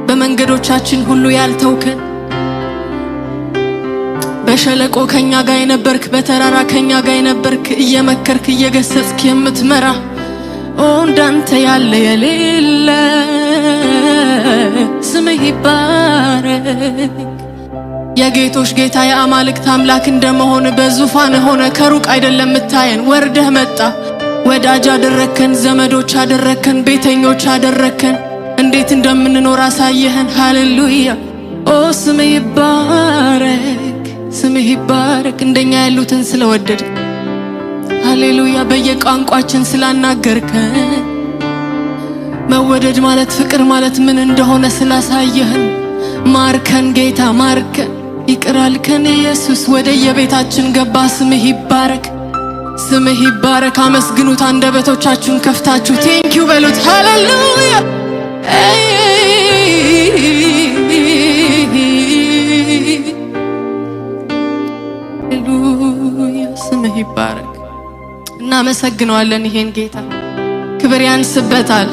በመንገዶቻችን ሁሉ ያልተውከን በሸለቆ ከኛ ጋር የነበርክ በተራራ ከኛ ጋር የነበርክ እየመከርክ እየገሰጽክ የምትመራ እንዳንተ ያለ የሌለ ስምህ ይባረክ። የጌቶች ጌታ የአማልክት አምላክ እንደመሆን በዙፋን ሆነ ከሩቅ አይደለም ምታየን ወርደህ መጣ። ወዳጅ አደረከን፣ ዘመዶች አደረከን፣ ቤተኞች አደረከን። እንዴት እንደምንኖር አሳየህን። ሃሌሉያ ስምህ ይባረክ፣ ስምህ ይባረክ። እንደኛ ያሉትን ስለወደድ ሃሌሉያ በየቋንቋችን ስላናገርከን መወደድ ማለት ፍቅር ማለት ምን እንደሆነ ስላሳየህን ማርከን ጌታ ማርከን ይቅር አልከን ኢየሱስ ወደ የቤታችን ገባ። ስምህ ይባረክ፣ ስምህ ይባረክ። አመስግኑት፣ አንደበቶቻችሁን ከፍታችሁ ቴንኪው በሉት። ሃሌሉያ ሃሌሉያ ስምህ ይባረክ። እናመሰግነዋለን ይሄን ጌታ ክብር ያንስበታል።